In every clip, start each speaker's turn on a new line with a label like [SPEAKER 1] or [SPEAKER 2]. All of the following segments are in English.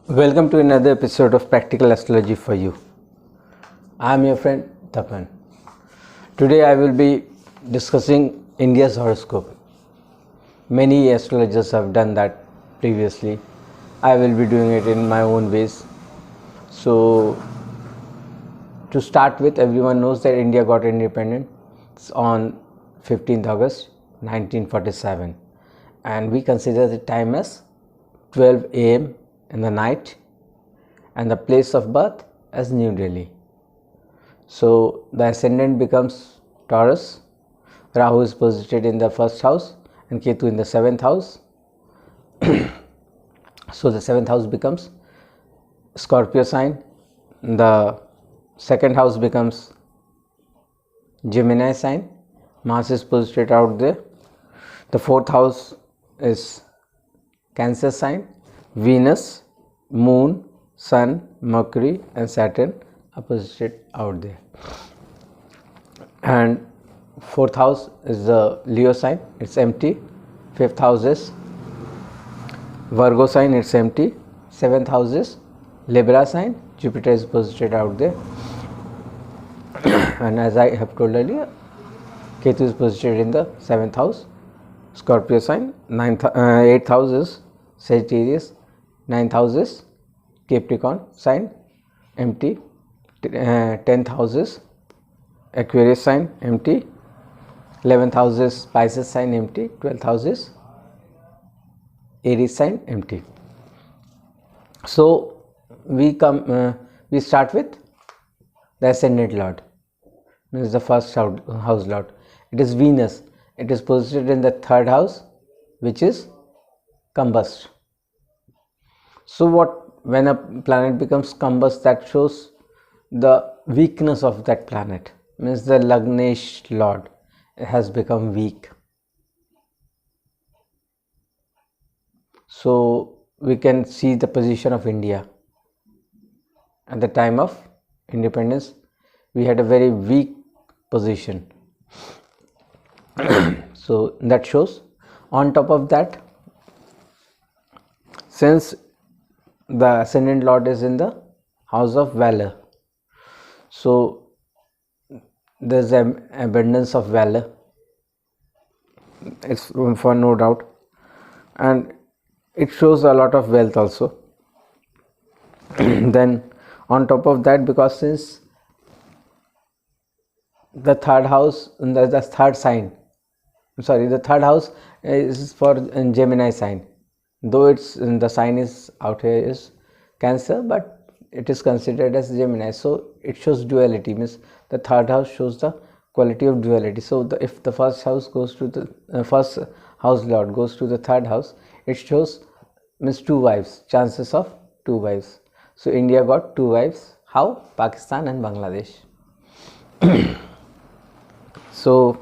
[SPEAKER 1] Welcome to another episode of Practical Astrology for You. I am your friend Tapan. Today I will be discussing India's horoscope. Many astrologers have done that previously. I will be doing it in my own ways. So, to start with, everyone knows that India got independence on 15th August 1947, and we consider the time as 12 am in the night and the place of birth as New Delhi. So the ascendant becomes Taurus, Rahu is posited in the first house and Ketu in the 7th house. So the 7th house becomes Scorpio sign, the 2nd house becomes Gemini sign, Mars is posited out there, the 4th house is Cancer sign, Venus, Moon, Sun, Mercury and Saturn are posited out there. And 4th house is the Leo sign, it's empty. 5th house is Virgo sign, it's empty. 7th house is Libra sign, Jupiter is posited out there. And as I have told earlier, Ketu is posited in the 7th house, Scorpio sign. 8th house is Sagittarius, 9th house is Capricorn sign, empty. 10th house is Aquarius sign, empty. 11th house is Pisces sign, empty. 12th house is Aries sign, empty. So we start with the ascendant lord, means the first house lord. It is Venus. It is posited in the 3rd house, which is combust. So when a planet becomes combust, that shows the weakness of that planet, means the Lagnesh lord has become weak. So we can see the position of India at the time of independence. We had a very weak position. So that shows. On top of that, since the ascendant lord is in the house of valor, so there's an abundance of valor, it's for no doubt, and it shows a lot of wealth also. Then on top of that, because since the 3rd house, the 3rd sign, the 3rd house is for Gemini sign, though it's the sign is out here is Cancer, but it is considered as Gemini, so it shows duality, means the 3rd house shows the quality of duality. So if the first house goes to the first house lord goes to the 3rd house, it shows means 2 wives, chances of 2 wives. So India got 2 wives. How? Pakistan and Bangladesh. So,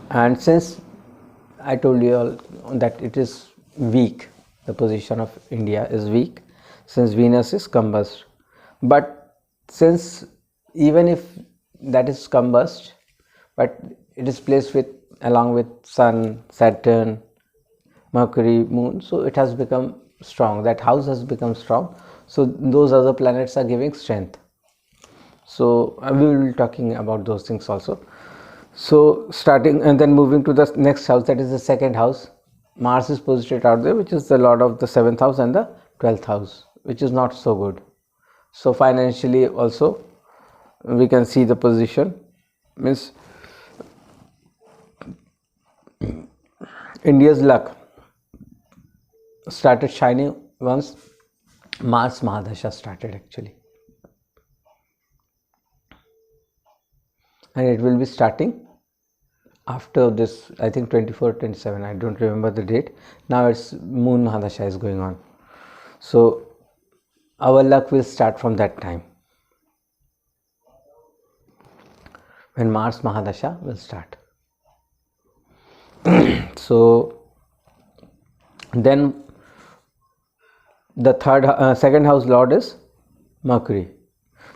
[SPEAKER 1] and since I told you all that it is weak, the position of India is weak, since Venus is combust. But since even if that is combust, but it is placed along with Sun, Saturn, Mercury, Moon, so it has become strong. That house has become strong. So those other planets are giving strength. So we will be talking about those things also. So starting and then moving to the next house, that is the 2nd house. Mars is posited out there, which is the lord of the 7th house and the 12th house, which is not so good. So financially also we can see the position, means India's luck started shining once Mars Mahadasha started actually, and it will be starting after this, I think 24, 27, I don't remember the date. Now it's Moon Mahadasha is going on, so our luck will start from that time when Mars Mahadasha will start. So then the 2nd house lord is Mercury.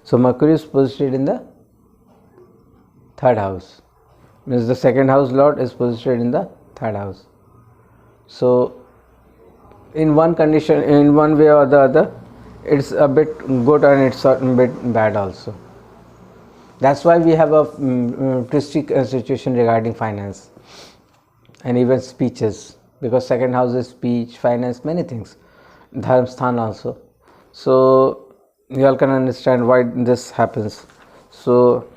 [SPEAKER 1] So Mercury is positioned in the 3rd house, means the 2nd house lord is positioned in the 3rd house. So in one condition, in one way or the other, it's a bit good and it's a bit bad also. That's why we have a twisty situation regarding finance and even speeches, because second house is speech, finance, many things, dharm sthan also. So you all can understand why this happens. So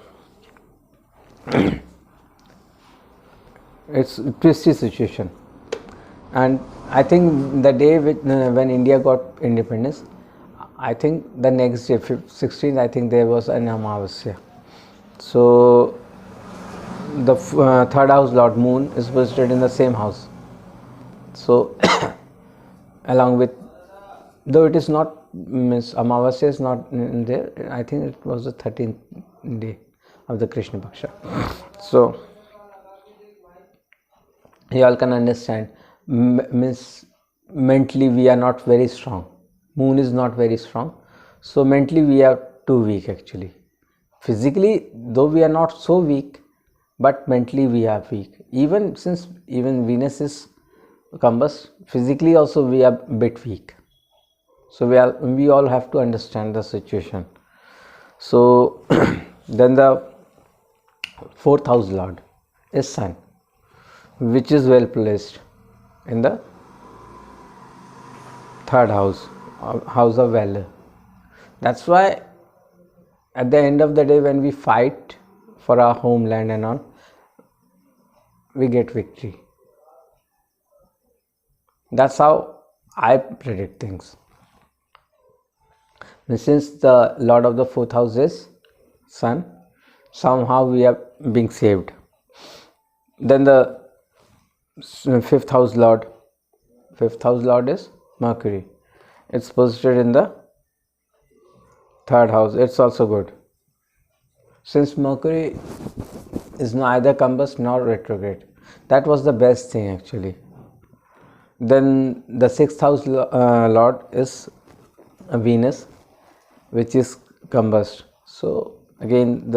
[SPEAKER 1] it's a twisty situation. And I think the day when India got independence, I think the next day, 16th, I think there was an Amavasya. So the third house Lord Moon is visited in the same house. So along with, though it is not, Amavasya is not in there, I think it was the 13th day of the Krishna Paksha. So you all can understand, means mentally we are not very strong. Moon is not very strong. So mentally we are too weak actually. Physically, though we are not so weak, but mentally we are weak. Even since even Venus is combust, physically also we are a bit weak. So we all have to understand the situation. So then the fourth house Lord is Sun, which is well placed in the third house, house of valor. That's why at the end of the day, when we fight for our homeland and all, we get victory. That's how I predict things. And since the Lord of the fourth house is Sun, somehow we are being saved. Then the fifth house Lord is Mercury. It's posited in the third house. It's also good. Since Mercury is neither combust nor retrograde, that was the best thing actually. Then the sixth house Lord is Venus, which is combust. So again,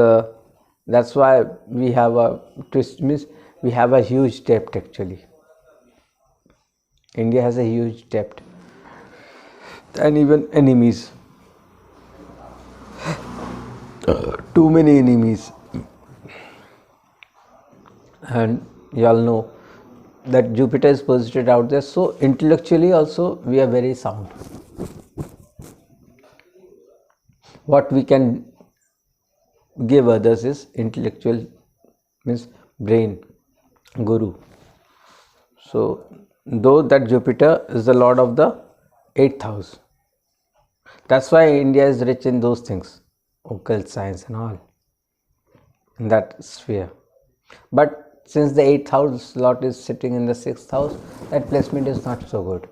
[SPEAKER 1] that's why we have a twist, means we have a huge debt actually. India has a huge debt and even enemies. Too many enemies. And you all know that Jupiter is posited out there, so intellectually also we are very sound. What we can give others is intellectual, means brain, guru. So though that Jupiter is the lord of the 8th house, that's why India is rich in those things, occult science and all, in that sphere. But since the 8th house lord is sitting in the 6th house, that placement is not so good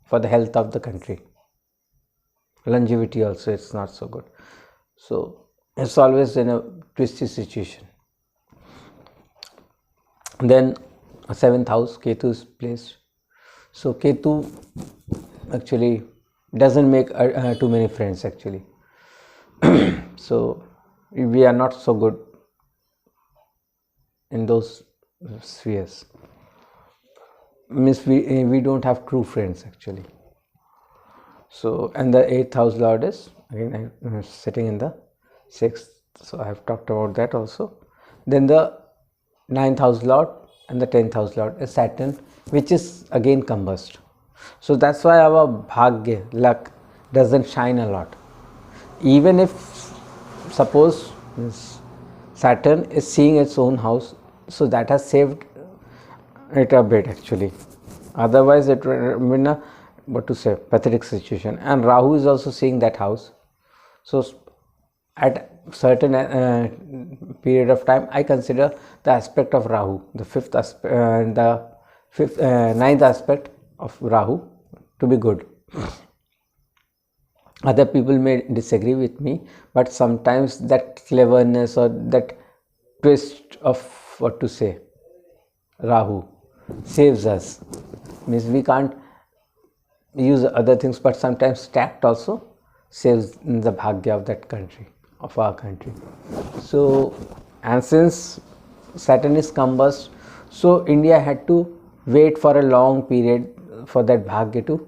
[SPEAKER 1] for the health of the country. Longevity also, it's not so good. So it's always in a twisty situation. Then 7th house, Ketu is placed. So Ketu actually doesn't make too many friends actually. So we are not so good in those spheres. Means we don't have true friends actually. So, and the 8th house lord is again sitting in the 6th. So I have talked about that also. Then the 9th house lord and the 10th house lord is Saturn, which is again combust. So that's why our bhagya, luck, doesn't shine a lot. Even if suppose Saturn is seeing its own house, so that has saved it a bit actually. Otherwise it would be a, what to say, pathetic situation. And Rahu is also seeing that house. So at certain period of time, I consider the aspect of Rahu, the ninth aspect of Rahu, to be good. Other people may disagree with me, but sometimes that cleverness or that twist of, what to say, Rahu saves us. Means we can't use other things, but sometimes tact also saves the bhagya of that country, of our country. So, and since Saturn is combust, so India had to wait for a long period for that bhagya to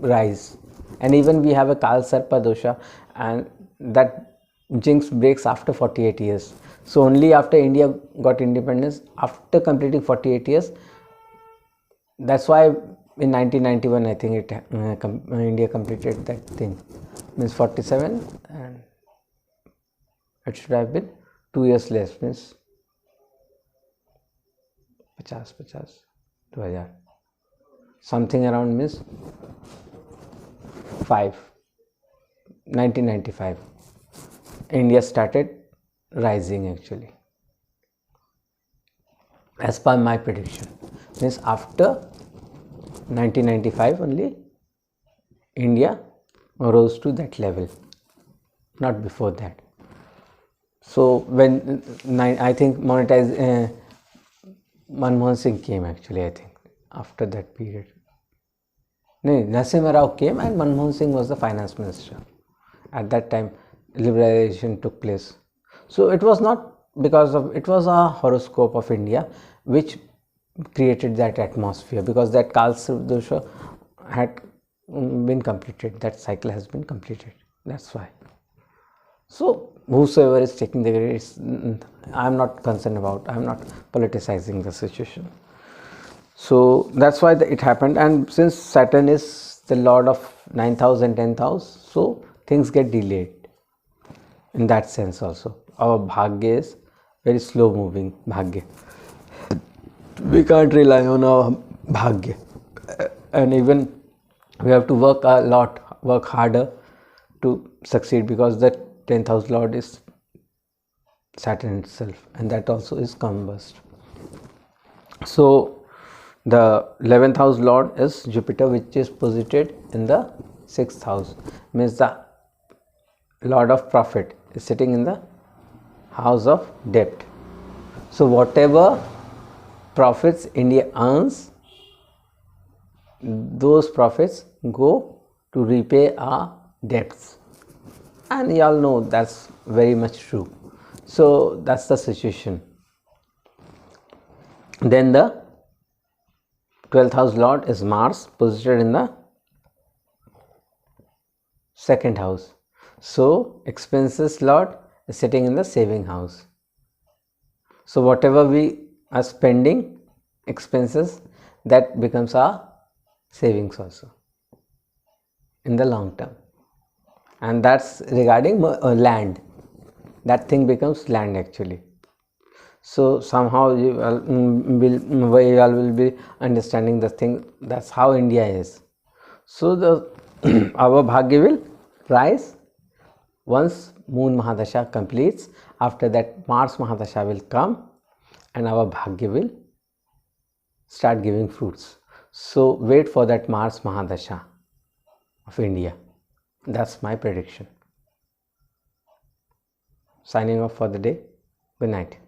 [SPEAKER 1] rise. And even we have a Kal Sarpa dosha, and that jinx breaks after 48 years. So only after India got independence, after completing 48 years, that's why in 1991 I think India completed that thing, means 47, and it should have been 2 years less, means 2000 something around, means 1995 India started rising actually, as per my prediction. Means after 1995 only India rose to that level, not before that. So when I think Manmohan Singh came actually, I think after that period. No, Narasimha Rao came and Manmohan Singh was the finance minister. At that time liberalization took place. So it was not because of, it was a horoscope of India which created that atmosphere, because that Kal dosha had been completed, that cycle has been completed, that's why. So whosoever is taking the credit, I am not concerned about, I am not politicizing the situation. So that's why it happened. And since Saturn is the lord of 9th house and 10th house, so things get delayed in that sense also. Our bhagya is very slow moving bhagya. We can't rely on our bhagya, and even we have to work a lot, work harder to succeed, because the 10th house lord is Saturn itself, and that also is combust. So the 11th house lord is Jupiter, which is posited in the 6th house, means the lord of profit is sitting in the house of debt. So whatever profits India earns, those profits go to repay our debts, and you all know that's very much true. So that's the situation. Then the 12th house lord is Mars, posited in the 2nd house. So expenses lord is sitting in the saving house. So whatever we are spending, expenses, that becomes our savings also in the long term. And that's regarding land, that thing becomes land actually. So somehow you all will be understanding the thing, that's how India is. So the our bhagya will rise once moon mahadasha completes. After that Mars mahadasha will come and our bhagya will start giving fruits. So wait for that Mars mahadasha of India. That's my prediction. Signing off for the day. Good night.